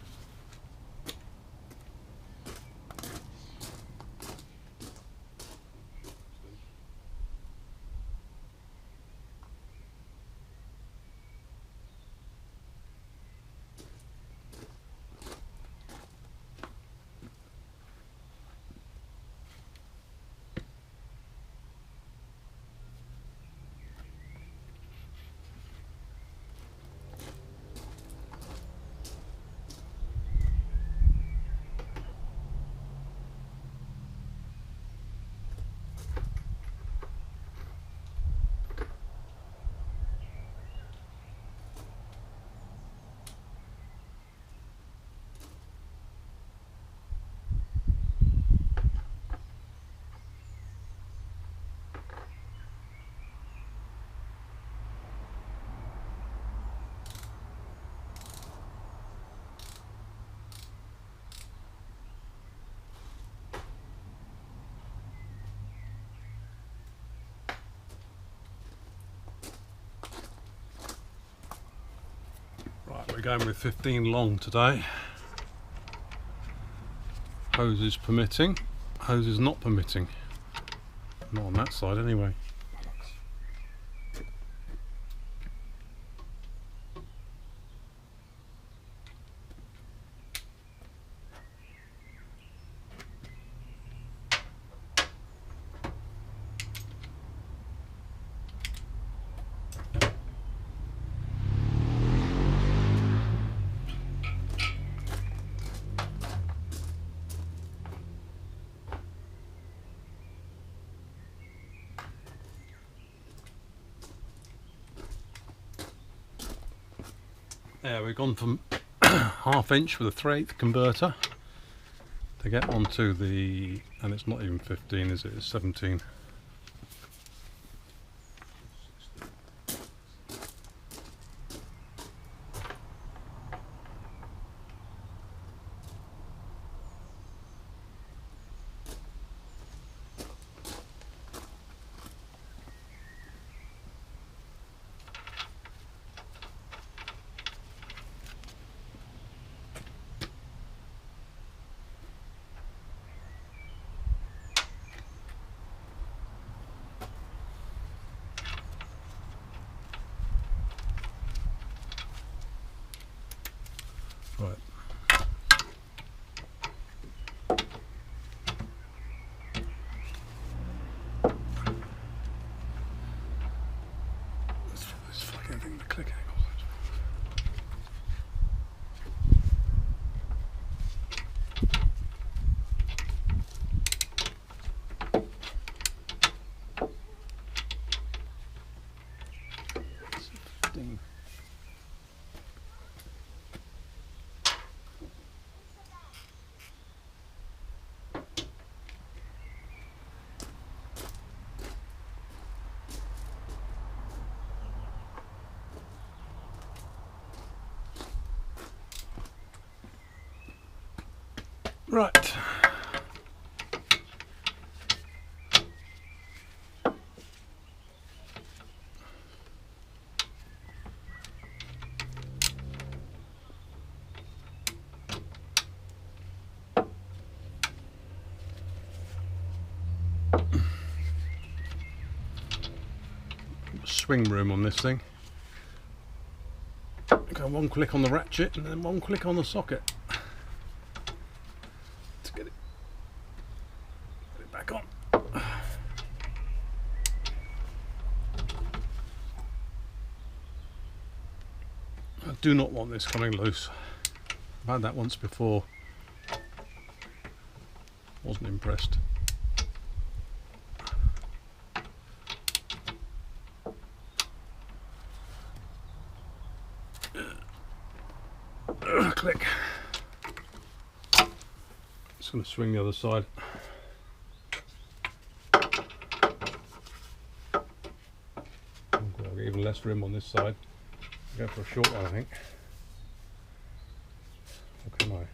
going with 15 long today. Hose is permitting, hose is not permitting. Not on that side anyway. Yeah, we've gone from ½ inch with a 3/8 converter to get onto the, and it's not even 15, is it? It's 17. Right. This fucking thing, the clicking. Right. Swing room on this thing. Go one click on the ratchet and then one click on the socket to get it back on. I do not want this coming loose. I've had that once before. Wasn't impressed. Click. Just going to swing the other side. I've got even less room on this side. I'll go for a short one, I think. How can I?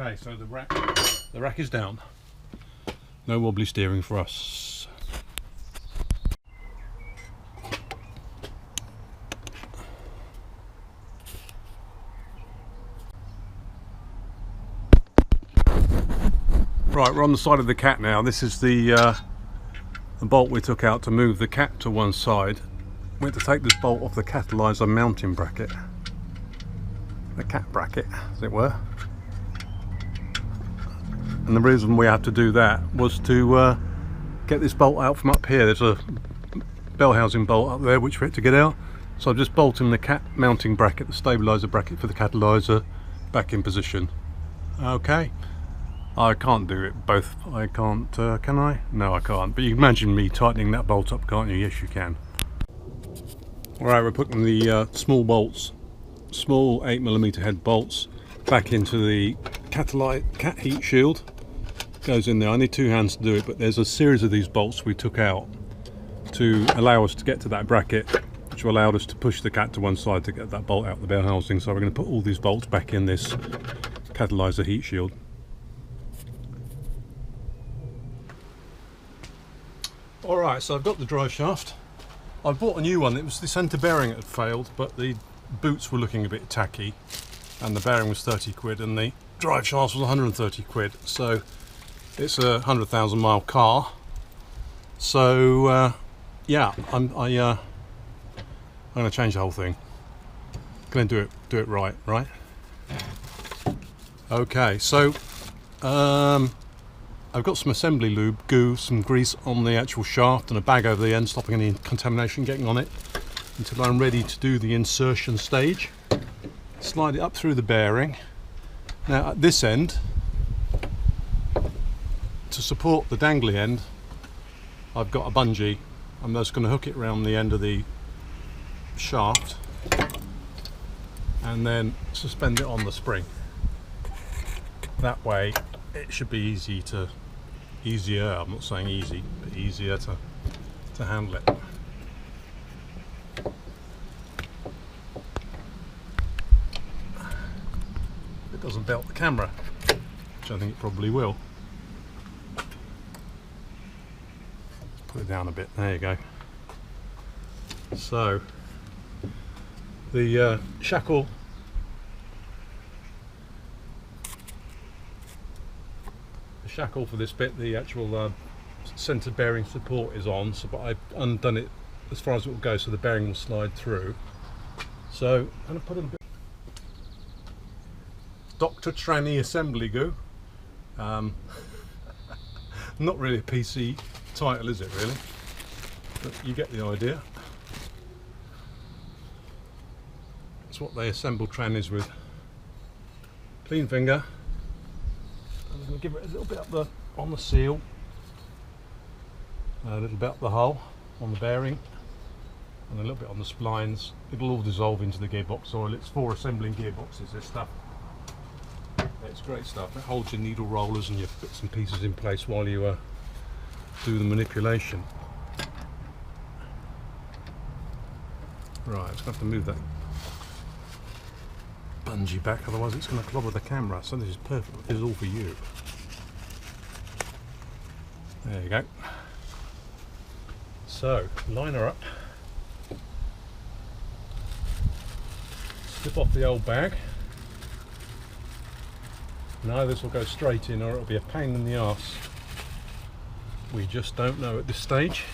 Okay, so the rack is down. No wobbly steering for us. Right, we're on the side of the cat now. This is the bolt we took out to move the cat to one side. We had to take this bolt off the catalyzer mounting bracket. The cat bracket, as it were. And the reason we had to do that was to get this bolt out from up here. There's a bell housing bolt up there which we had to get out. So I'm just bolting the cat mounting bracket, the stabilizer bracket for the catalyzer, back in position. Okay. I can't do it both. I can't, can I? No, I can't. But you can imagine me tightening that bolt up, can't you? Yes, you can. Alright, we're putting the small bolts, small 8mm head bolts, back into the cat heat shield. Goes in there. I need two hands to do it, but there's a series of these bolts we took out to allow us to get to that bracket, which allowed us to push the cat to one side to get that bolt out of the bell housing. So we're going to put all these bolts back in this catalyzer heat shield. Alright, so I've got the drive shaft. I bought a new one. It was the centre bearing that had failed, but the boots were looking a bit tacky and the bearing was 30 quid and the drive shaft was 130 quid. So it's a 100,000 mile car. So yeah, I'm going to change the whole thing. Going to do it right. Okay, so I've got some assembly lube, goo, some grease on the actual shaft and a bag over the end, stopping any contamination getting on it until I'm ready to do the insertion stage. Slide it up through the bearing. Now at this end, to support the dangly end, I've got a bungee. I'm just going to hook it around the end of the shaft and then suspend it on the spring. That way it should be easier, I'm not saying easy, but easier to handle it. If it doesn't belt the camera, which I think it probably will. Put it down a bit, there you go. So, the shackle for this bit, the actual centre bearing support is on, so but I've undone it as far as it will go so the bearing will slide through. So I'm going to put a bit Dr. Tranny assembly goo. Not really a PC title, is it really? But you get the idea. It's what they assemble trannies with. Clean finger. I'm going to give it a little bit up on the seal, a little bit up the hull on the bearing, and a little bit on the splines. It'll all dissolve into the gearbox oil. It's for assembling gearboxes, this stuff. It's great stuff. It holds your needle rollers and your bits and pieces in place while you do the manipulation. Right, I'm just going to have to move that bungee back, otherwise it's going to clobber the camera. So this is perfect. This is all for you. There you go. So line her up, slip off the old bag. Now this will go straight in or it'll be a pain in the arse. We just don't know at this stage.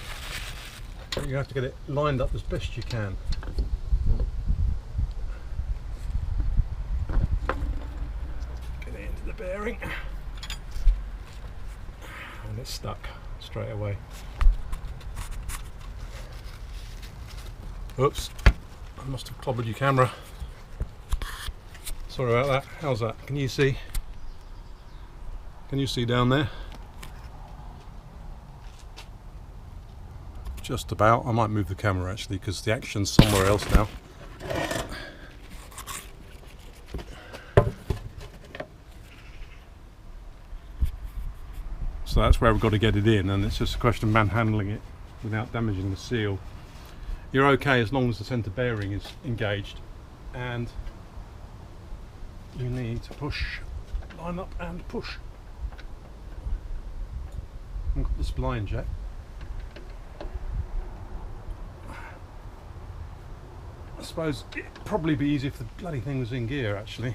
But you have to get it lined up as best you can. Bearing, and it's stuck straight away. Oops, I must have clobbered your camera. Sorry about that. How's that? Can you see? Can you see down there? Just about. I might move the camera actually because the action's somewhere else now. So that's where we've got to get it in, and it's just a question of manhandling it without damaging the seal. You're okay as long as the centre bearing is engaged, and you need to push line up and push. I've got the spline jack. I suppose it'd probably be easier if the bloody thing was in gear actually.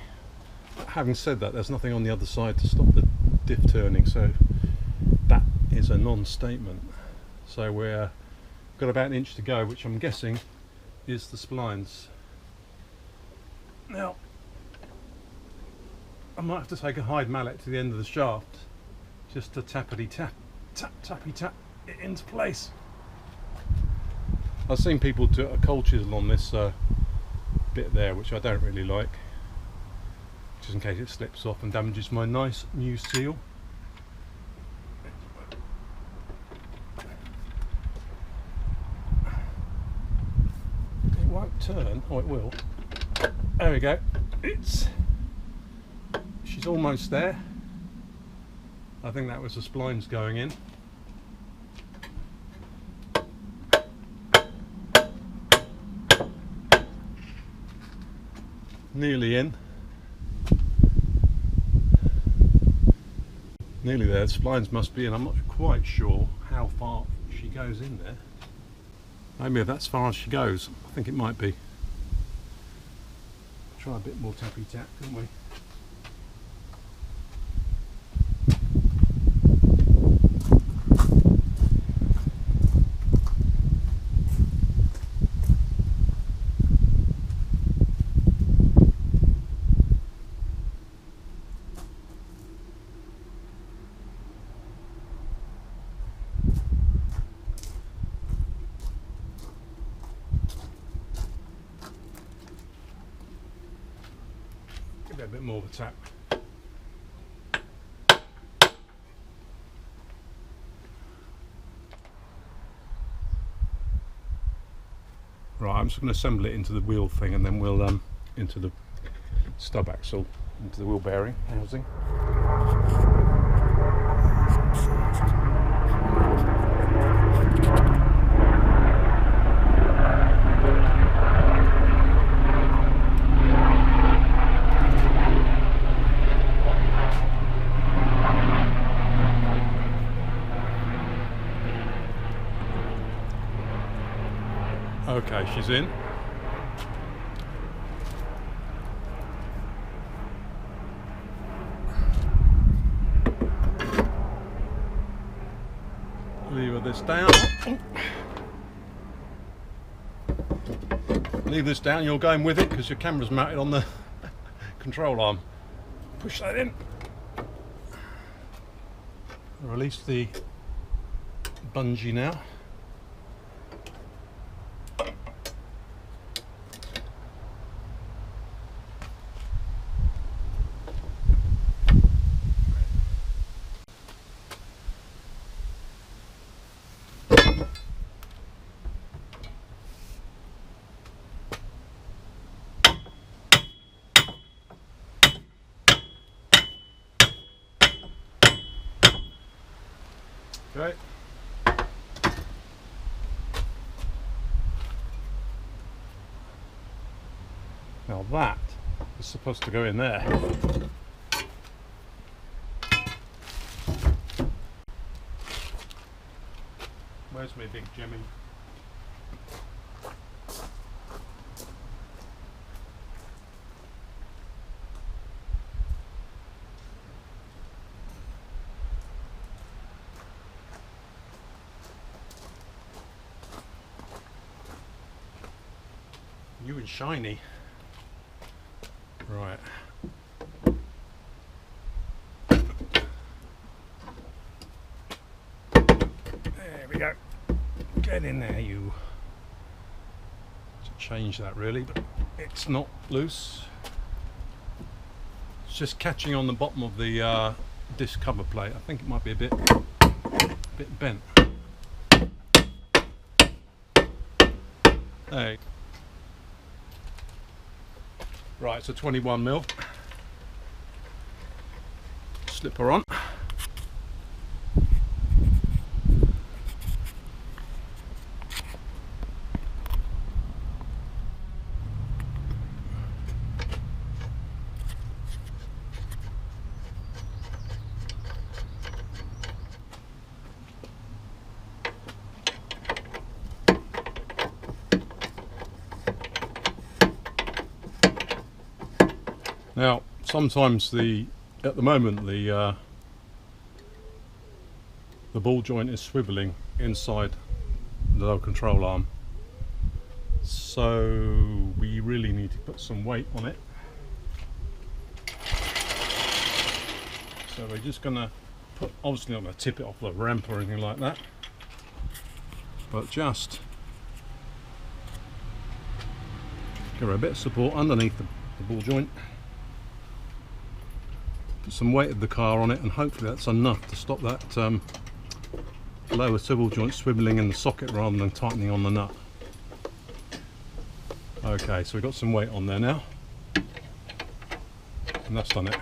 Having said that, there's nothing on the other side to stop the diff turning, so that is a non-statement. So we're got about an inch to go, which I'm guessing is the splines. Now I might have to take a hide mallet to the end of the shaft just to tappity tap, tappy tap it into place. I've seen people do a cold chisel on this bit there, which I don't really like, just in case it slips off and damages my nice new seal. It won't turn. Oh, it will. There we go. She's almost there. I think that was the splines going in. Nearly in. Nearly there. The splines must be in. I'm not quite sure how far she goes in there. Maybe that's as far as she goes. I think it might be. Try a bit more tappy tap, couldn't we? A bit more of a tap. Right, I'm just going to assemble it into the wheel thing, and then we'll into the stub axle, into the wheel bearing housing. Okay, she's in. Lever this down. Leave this down, you're going with it because your camera's mounted on the control arm. Push that in. Release the bungee now. Okay. Now that is supposed to go in there. Where's my big Jimmy? You and shiny. Right. There we go. Get in there, you. To change that really, but it's not loose. It's just catching on the bottom of the disc cover plate. I think it might be a bit bent. There. Right, so 21mm. Slip her on. Now sometimes at the moment the ball joint is swivelling inside the lower control arm, so we really need to put some weight on it. So we're just going to put, obviously not going to tip it off the ramp or anything like that, but just give her a bit of support underneath the ball joint. Put some weight of the car on it, and hopefully that's enough to stop that lower swivel joint swivelling in the socket rather than tightening on the nut. Okay, so we've got some weight on there now, and that's done it.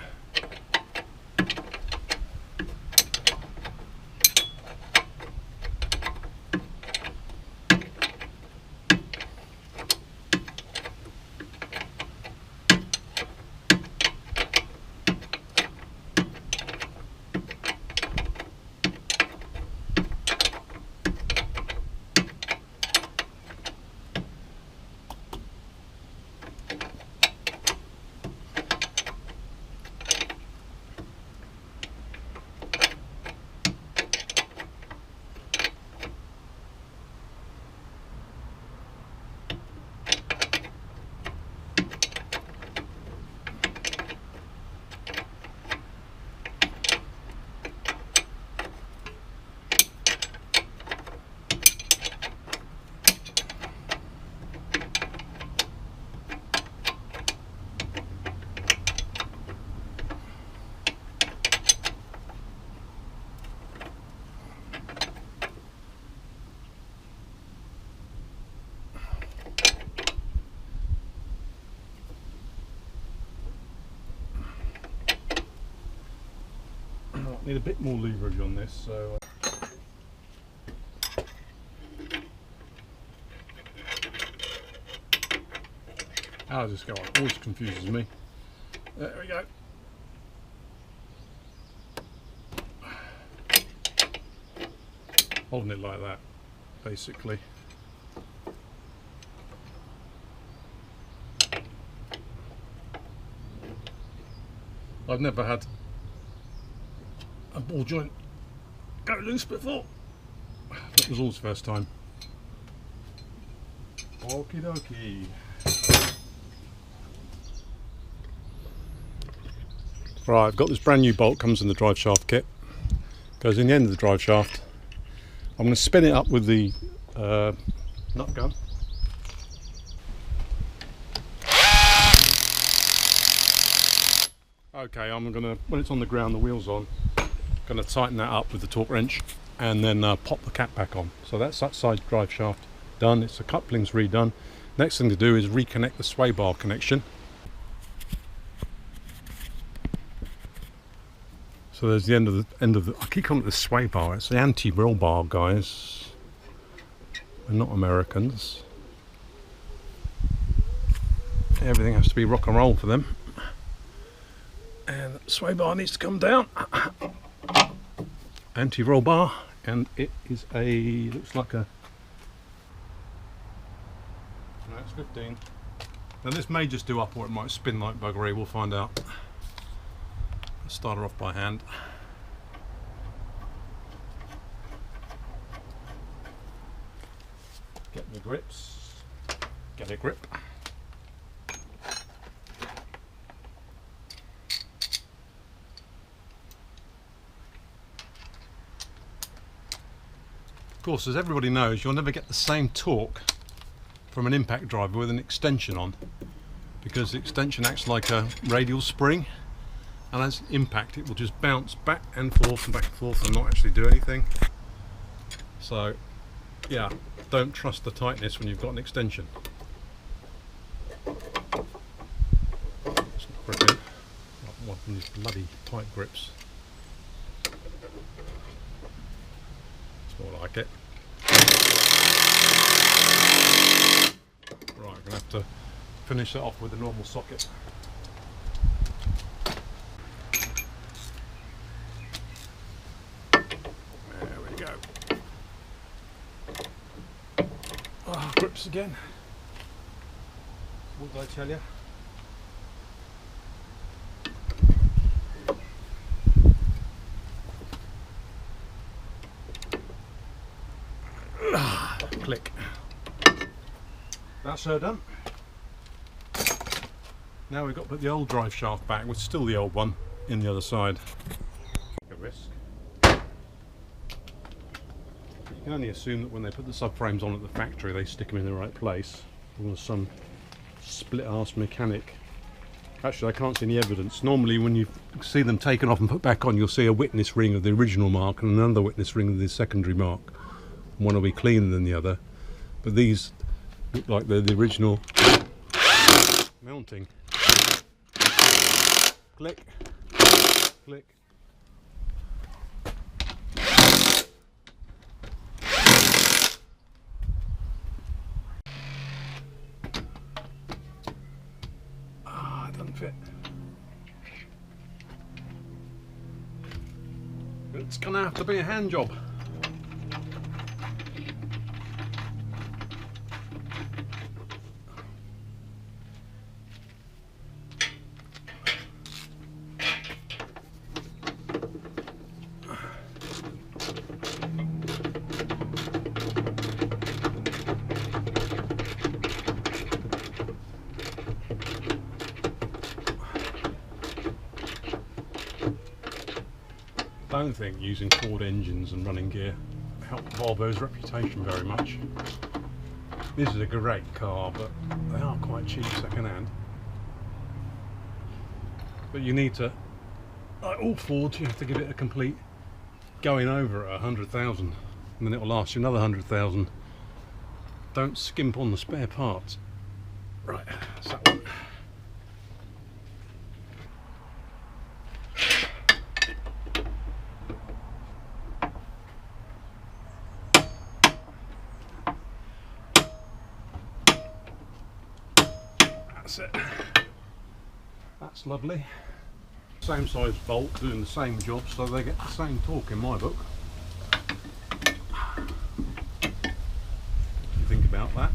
Need a bit more leverage on this, so how does this go on? Always confuses me. There we go. Holding it like that, basically. I've never had a ball joint go loose before. That was all's first time. Okie dokie. Right, I've got this brand new bolt, comes in the drive shaft kit. Goes in the end of the drive shaft. I'm going to spin it up with the nut gun. Okay, I'm going to, when it's on the ground, the wheel's on, going to tighten that up with the torque wrench and then pop the cap back on. So that's that side drive shaft done. It's the coupling's redone. Next thing to do is reconnect the sway bar connection. So there's the end of the I keep calling it the sway bar. It's the anti-roll bar, guys. We're not Americans. Everything has to be rock and roll for them. And the sway bar needs to come down. Anti-roll bar, and it is looks like a, no, it's 15. Now this may just do up, or it might spin like buggery, we'll find out. Let's start her off by hand. Get the grips, get a grip. Of course, as everybody knows, you'll never get the same torque from an impact driver with an extension on, because the extension acts like a radial spring, and as impact it will just bounce back and forth and not actually do anything. So yeah, don't trust the tightness when you've got an extension. It's not gripping. I want these bloody tight grips. It's more like it. Right, I'm going to have to finish that off with a normal socket. There we go. Ah, grips again. What did I tell you? Click. That's her done. Now we've got to put the old drive shaft back, which is still the old one, in the other side. A risk. You can only assume that when they put the subframes on at the factory, they stick them in the right place. Or some split-arse mechanic. Actually, I can't see any evidence. Normally, when you see them taken off and put back on, you'll see a witness ring of the original mark and another witness ring of the secondary mark. One will be cleaner than the other, but these look like they're the original mounting. Click, click. Ah, it doesn't fit. It's gonna have to be a hand job. I don't think using Ford engines and running gear helped Volvo's reputation very much. This is a great car, but they are quite cheap second hand. But you need to, like all Fords, you have to give it a complete going over at 100,000, and then it will last you another 100,000. Don't skimp on the spare parts. Right, that's that one. That's it. That's lovely. Same size bolt doing the same job, so they get the same torque in my book. What do you think about that?